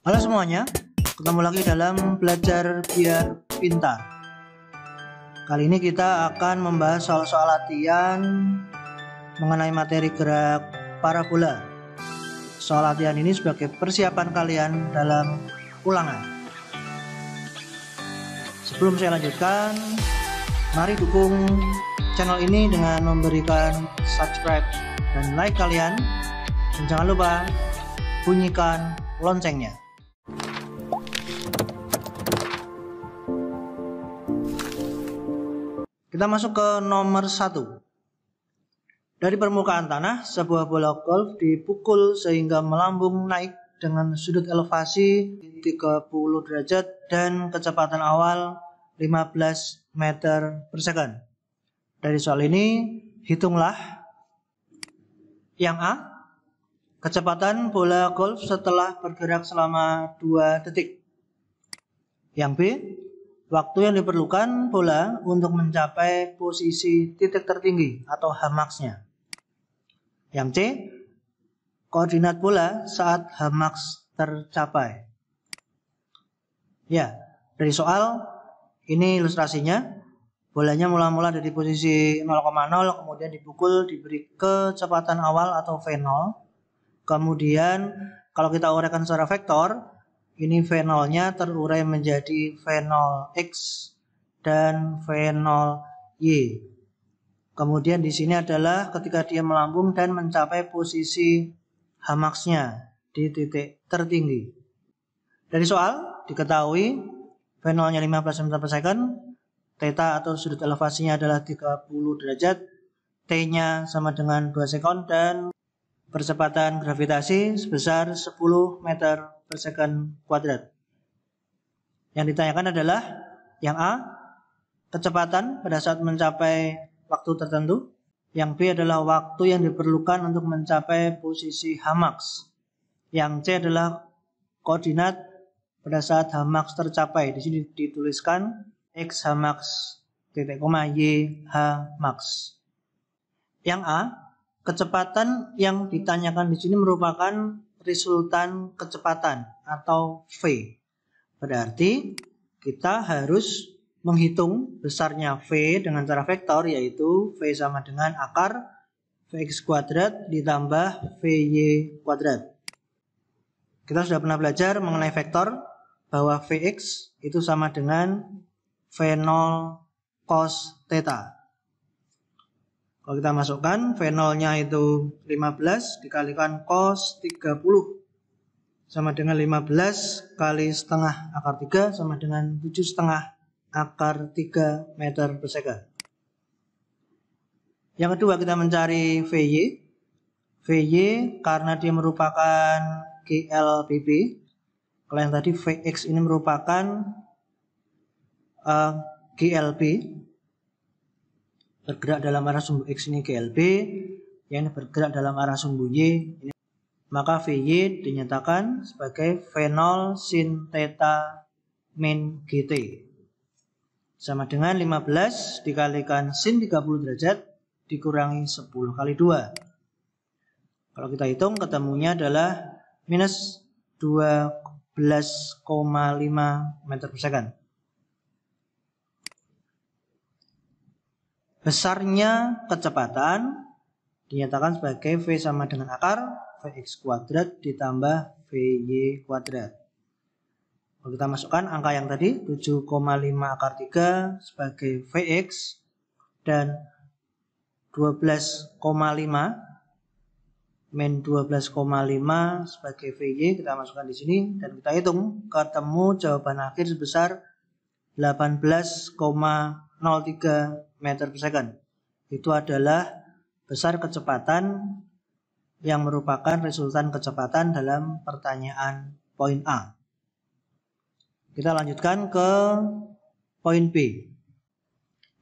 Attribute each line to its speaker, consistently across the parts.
Speaker 1: Halo semuanya, ketemu lagi dalam Belajar Biar Pintar. Kali ini kita akan membahas soal-soal latihan mengenai materi gerak parabola. Soal latihan ini sebagai persiapan kalian dalam ulangan. Sebelum saya lanjutkan, mari dukung channel ini dengan memberikan subscribe dan like kalian. Dan jangan lupa bunyikan loncengnya. Kita masuk ke nomor 1. Dari permukaan tanah, sebuah bola golf dipukul sehingga melambung naik dengan sudut elevasi 30 derajat dan kecepatan awal 15 meter per second. Dari soal ini, hitunglah yang A, kecepatan bola golf setelah bergerak selama 2 detik. Yang B, waktu yang diperlukan bola untuk mencapai posisi titik tertinggi atau Hmax-nya. Yang C, koordinat bola saat Hmax tercapai. Ya, dari soal ini ilustrasinya. Bolanya mula-mula dari posisi 0,0 kemudian dipukul, diberi kecepatan awal atau V0. Kemudian kalau kita uraikan secara vektor, ini V0-nya terurai menjadi V0X dan V0Y. Kemudian di sini adalah ketika dia melambung dan mencapai posisi Hmax-nya di titik tertinggi. Dari soal diketahui V0-nya 15 meter per second, theta atau sudut elevasinya adalah 30 derajat, T-nya sama dengan 2 sekon, dan percepatan gravitasi sebesar 10 meter per second kuadrat. Yang ditanyakan adalah yang A, kecepatan pada saat mencapai waktu tertentu. Yang B adalah waktu yang diperlukan untuk mencapai posisi Hmax. Yang C adalah koordinat pada saat Hmax tercapai. Di sini dituliskan X Hmax, titik koma, Y Hmax. Yang A, kecepatan yang ditanyakan di sini merupakan resultan kecepatan atau V. Berarti kita harus menghitung besarnya V dengan cara vektor, yaitu V sama dengan akar Vx kuadrat ditambah Vy kuadrat. Kita sudah pernah belajar mengenai vektor bahwa Vx itu sama dengan V0 cos theta. Kalau kita masukkan V0-nya itu 15 dikalikan cos 30 sama dengan 15 kali setengah akar 3 sama dengan 7 setengah akar 3 meter per second. Yang kedua kita mencari Vy. Vy karena dia merupakan GLBB. Kalau yang tadi Vx ini merupakan GLB, bergerak dalam arah sumbu X ini GLB, yang bergerak dalam arah sumbu Y ini, maka Vy dinyatakan sebagai V0 sin theta min GT sama dengan 15 dikalikan sin 30 derajat dikurangi 10 kali 2. Kalau kita hitung ketemunya adalah minus 12,5 meter per second. Besarnya kecepatan dinyatakan sebagai V sama dengan akar Vx kuadrat ditambah Vy kuadrat. Kalau kita masukkan angka yang tadi 7,5 akar 3 sebagai Vx dan 12,5 min 12,5 sebagai Vy, kita masukkan di sini dan kita hitung, ketemu jawaban akhir sebesar 18,03 meter per second. Itu adalah besar kecepatan yang merupakan resultan kecepatan dalam pertanyaan poin A. Kita lanjutkan ke poin B.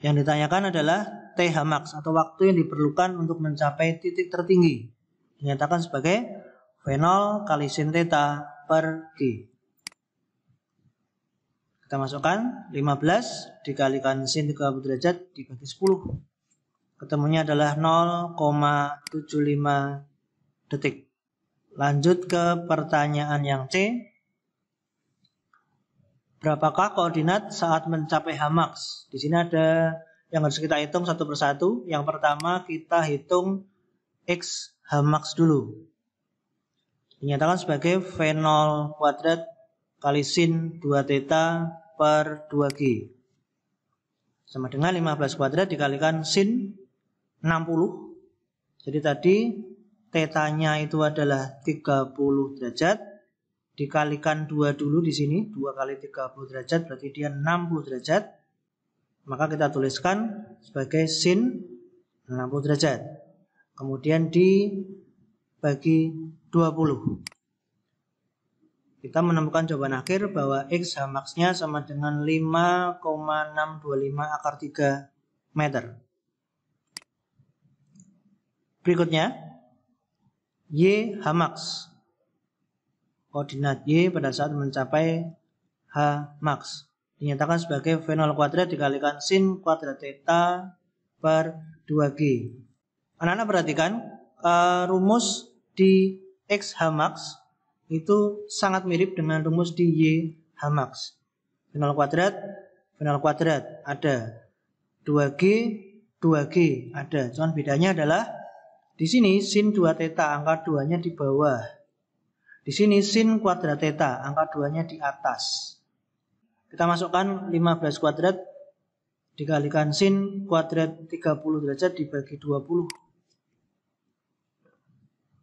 Speaker 1: Yang ditanyakan adalah T Hmax atau waktu yang diperlukan untuk mencapai titik tertinggi. Dinyatakan sebagai V0 kali sin theta per G. Kita masukkan 15 dikalikan sin 30 derajat dibagi 10. Ketemunya adalah 0,75 detik. Lanjut ke pertanyaan yang C. berapakah koordinat saat mencapai Hmax? Di sini ada yang harus kita hitung satu persatu. Yang pertama kita hitung X Hmax dulu. Dinyatakan sebagai V0 kuadrat kali sin 2 theta per 2G. Sama dengan 15 kuadrat dikalikan sin 60. Jadi tadi tetanya itu adalah 30 derajat. Dikalikan 2 dulu di sini. 2 kali 30 derajat berarti dia 60 derajat. Maka kita tuliskan sebagai sin 60 derajat. Kemudian dibagi 20. Kita menemukan jawaban akhir bahwa X Hmax-nya sama dengan 5,625 akar 3 meter. Berikutnya, Y Hmax. Koordinat Y pada saat mencapai Hmax. Dinyatakan sebagai V0 kuadrat dikalikan sin kuadrat theta per 2G. Anak-anak perhatikan, rumus di X Hmax itu sangat mirip dengan rumus di Y Hmax. V0 kuadrat ada 2G, 2G ada. Cuman bedanya adalah di sini sin 2 theta angka 2-nya di bawah. Di sini sin kuadrat theta angka 2-nya di atas. Kita masukkan 15 kuadrat dikalikan sin kuadrat 30 derajat dibagi 20.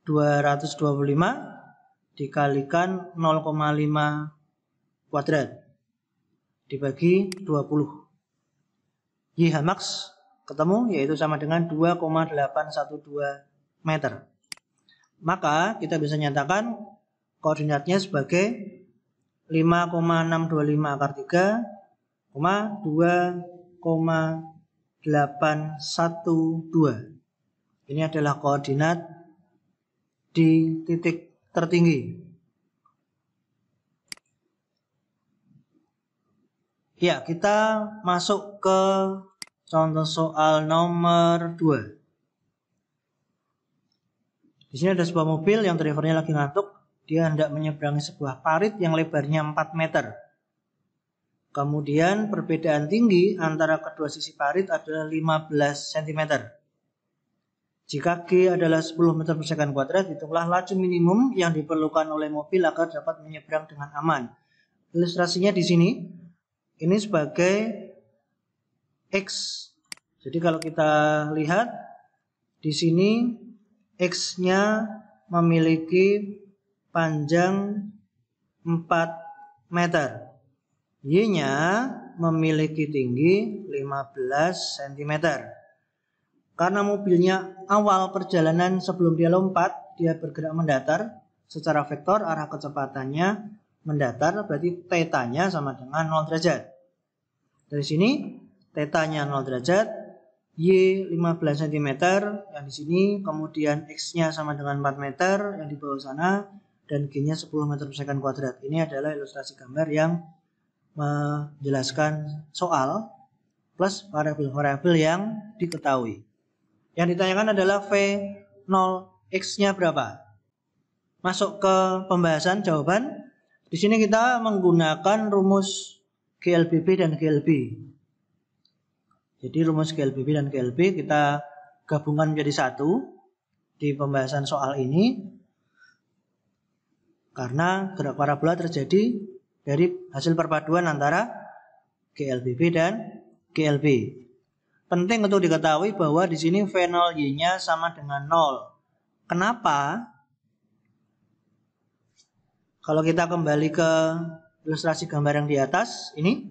Speaker 1: 225 dikalikan 0,5 kuadrat dibagi 20. Y Hmax ketemu, yaitu sama dengan 2,812 meter. Maka kita bisa nyatakan koordinatnya sebagai 5,625 akar 3, 2,812. Ini adalah koordinat di titik tertinggi. Ya, kita masuk ke contoh soal nomor 2. Di sini ada sebuah mobil yang drivernya lagi ngantuk. Dia hendak menyeberangi sebuah parit yang lebarnya 4 meter. Kemudian perbedaan tinggi antara kedua sisi parit adalah 15 cm. Jika G adalah 10 meter per second kuadrat, hitunglah laju minimum yang diperlukan oleh mobil agar dapat menyeberang dengan aman. Ilustrasinya di sini, ini sebagai X. Jadi kalau kita lihat di sini X-nya memiliki panjang 4 meter. Y-nya memiliki tinggi 15 cm. Karena mobilnya awal perjalanan sebelum dia lompat, dia bergerak mendatar secara vektor, arah kecepatannya mendatar, berarti θ-nya sama dengan 0 derajat. Dari sini θ-nya 0 derajat, Y 15 cm yang di sini, kemudian X-nya sama dengan 4 meter yang di bawah sana, dan G-nya 10 meter per second kuadrat. Ini adalah ilustrasi gambar yang menjelaskan soal plus variabel-variabel yang diketahui. Yang ditanyakan adalah V0X-nya berapa? Masuk ke pembahasan jawaban. Di sini kita menggunakan rumus GLBB dan GLB. Jadi rumus GLBB dan GLB kita gabungkan menjadi satu di pembahasan soal ini. Karena gerak parabola terjadi dari hasil perpaduan antara GLBB dan GLB. Penting untuk diketahui bahwa di sini V0 Y-nya sama dengan 0. Kenapa? Kalau kita kembali ke ilustrasi gambar yang di atas, ini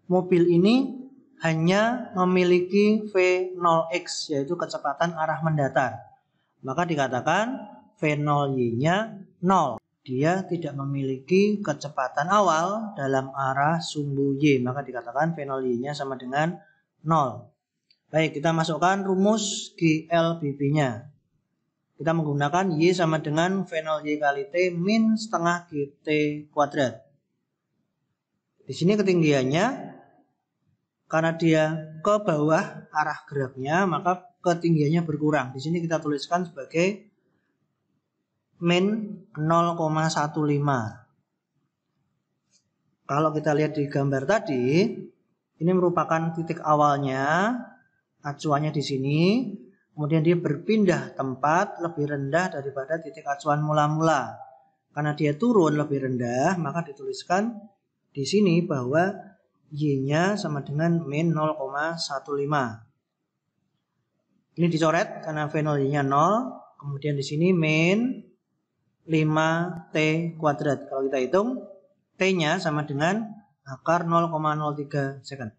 Speaker 1: mobil ini hanya memiliki V0X, yaitu kecepatan arah mendatar. Maka dikatakan V0 Y-nya 0. Dia tidak memiliki kecepatan awal dalam arah sumbu Y, maka dikatakan V0 Y-nya sama dengan 0. Baik, kita masukkan rumus GLBB-nya. Kita menggunakan Y sama dengan V0 Y kali T min setengah GT kuadrat. Di sini ketinggiannya, karena dia ke bawah arah geraknya, maka ketinggiannya berkurang. Di sini kita tuliskan sebagai min 0,15. Kalau kita lihat di gambar tadi, ini merupakan titik awalnya, acuannya di sini, kemudian dia berpindah tempat lebih rendah daripada titik acuan mula-mula. Karena dia turun lebih rendah, maka dituliskan di sini bahwa Y-nya sama dengan min 0,15. Ini dicoret karena V0 Y-nya 0, kemudian di sini min 5T kuadrat. Kalau kita hitung, T-nya sama dengan akar 0,03 second.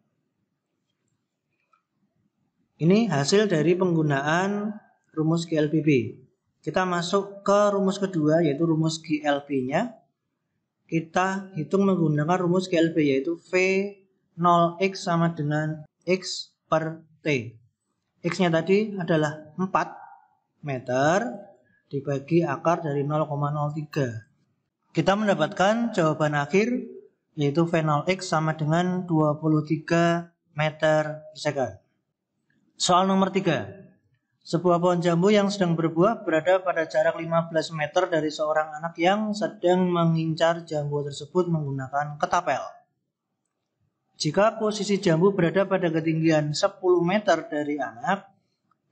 Speaker 1: Ini hasil dari penggunaan rumus GLPB. Kita masuk ke rumus kedua, yaitu rumus GLP-nya. Kita hitung menggunakan rumus GLP, yaitu V0X sama dengan X per T. X-nya tadi adalah 4 meter dibagi akar dari 0,03. Kita mendapatkan jawaban akhir, yaitu V0X sama dengan 23 meter per second. Soal nomor 3. Sebuah pohon jambu yang sedang berbuah berada pada jarak 15 meter dari seorang anak yang sedang mengincar jambu tersebut menggunakan ketapel. Jika posisi jambu berada pada ketinggian 10 meter dari anak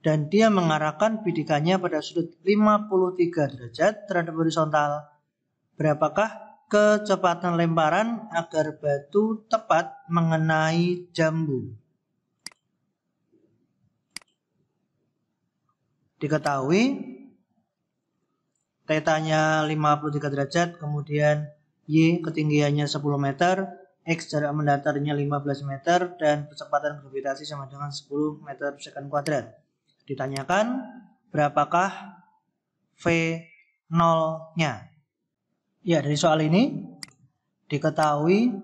Speaker 1: dan dia mengarahkan bidikannya pada sudut 53 derajat terhadap horizontal, berapakah kecepatan lemparan agar batu tepat mengenai jambu? Diketahui θ-nya 53 derajat, kemudian Y ketinggiannya 10 meter, X jarak mendatarnya 15 meter, dan kecepatan gravitasi sama dengan 10 meter per second kuadrat. Ditanyakan berapakah V0-nya. Ya, dari soal ini diketahui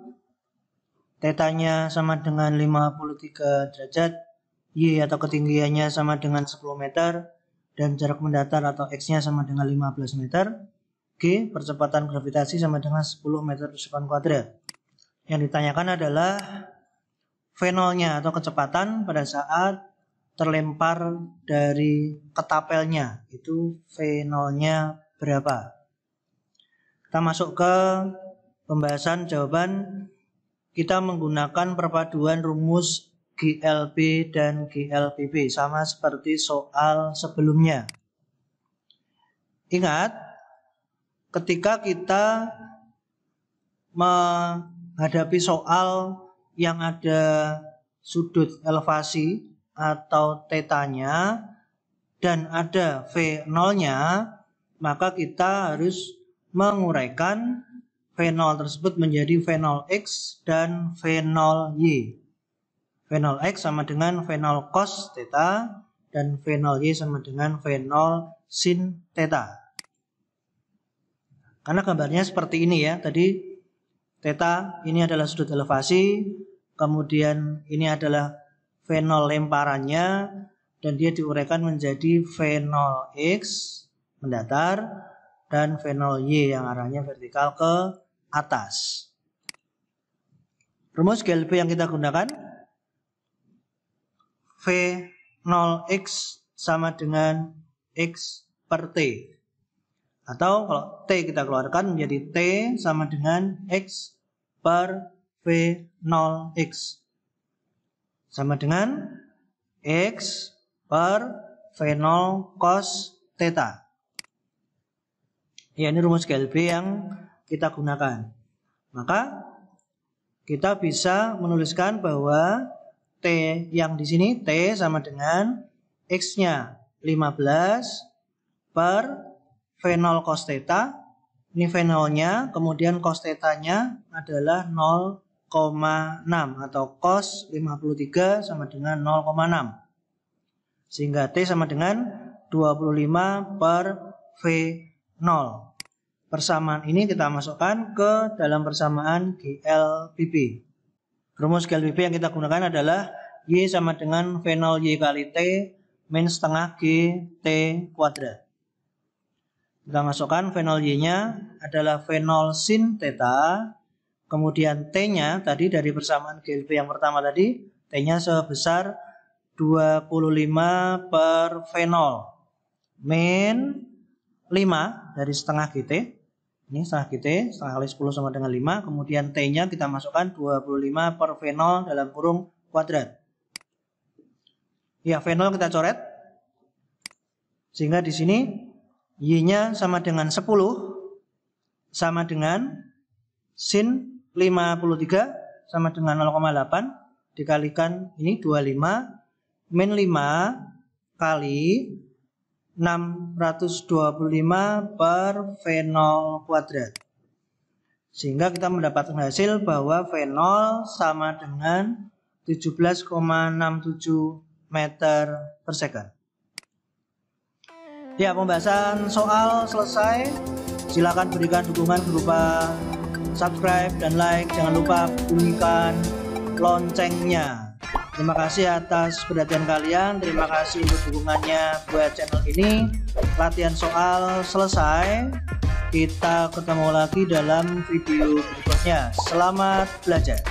Speaker 1: θ-nya sama dengan 53 derajat, Y atau ketinggiannya sama dengan 10 meter, dan jarak mendatar atau X-nya sama dengan 15 meter. G, percepatan gravitasi sama dengan 10 meter per second kuadrat. Yang ditanyakan adalah V0-nya atau kecepatan pada saat terlempar dari ketapelnya. Itu V0-nya berapa? Kita masuk ke pembahasan jawaban. Kita menggunakan perpaduan rumus GLP dan GLPB sama seperti soal sebelumnya. Ingat, ketika kita menghadapi soal yang ada sudut elevasi atau θ-nya dan ada V0-nya, maka kita harus menguraikan V0 tersebut menjadi V0X dan V0Y. V0X sama dengan V0 cos θ dan V0Y sama dengan V0 sin θ. Karena gambarnya seperti ini ya, tadi θ ini adalah sudut elevasi, kemudian ini adalah V0 lemparannya, dan dia diuraikan menjadi V0X mendatar dan V0Y yang arahnya vertikal ke atas. Rumus GLP yang kita gunakan, V0X sama dengan X per T. Atau kalau T kita keluarkan menjadi T sama dengan X per V0X. Sama dengan X per V0 cos θ. Ya, ini rumus GLP yang kita gunakan. Maka kita bisa menuliskan bahwa T yang di sini T sama dengan X-nya 15 per V0 cos θ. Ini V0-nya, kemudian cos θ-nya adalah 0,6 atau cos 53 sama dengan 0,6. Sehingga T sama dengan 25 per V0. Persamaan ini kita masukkan ke dalam persamaan GLPB. Rumus GLPB yang kita gunakan adalah Y sama dengan V0Y kali T min setengah G T kuadrat. Kita masukkan V0Y-nya adalah V0 sin θ, kemudian T-nya tadi dari persamaan GLP yang pertama tadi, T-nya sebesar 25 per V0 min 5 dari setengah GT, Ini setengah GT, setengah kali 10 sama dengan 5. Kemudian T-nya kita masukkan 25 per V0 dalam kurung kuadrat. Ya, V0 kita coret. Sehingga di sini Y-nya sama dengan 10 sama dengan sin 53 sama dengan 0,8 dikalikan ini 25 min 5 kali 625 per V0 kuadrat. Sehingga kita mendapatkan hasil bahwa V0 sama dengan 17,67 meter per second. Ya, pembahasan soal selesai. Silakan berikan dukungan berupa subscribe dan like. Jangan lupa bunyikan loncengnya. Terima kasih atas perhatian kalian. Terima kasih untuk dukungannya buat channel ini. Latihan soal selesai. Kita ketemu lagi dalam video berikutnya. Selamat belajar.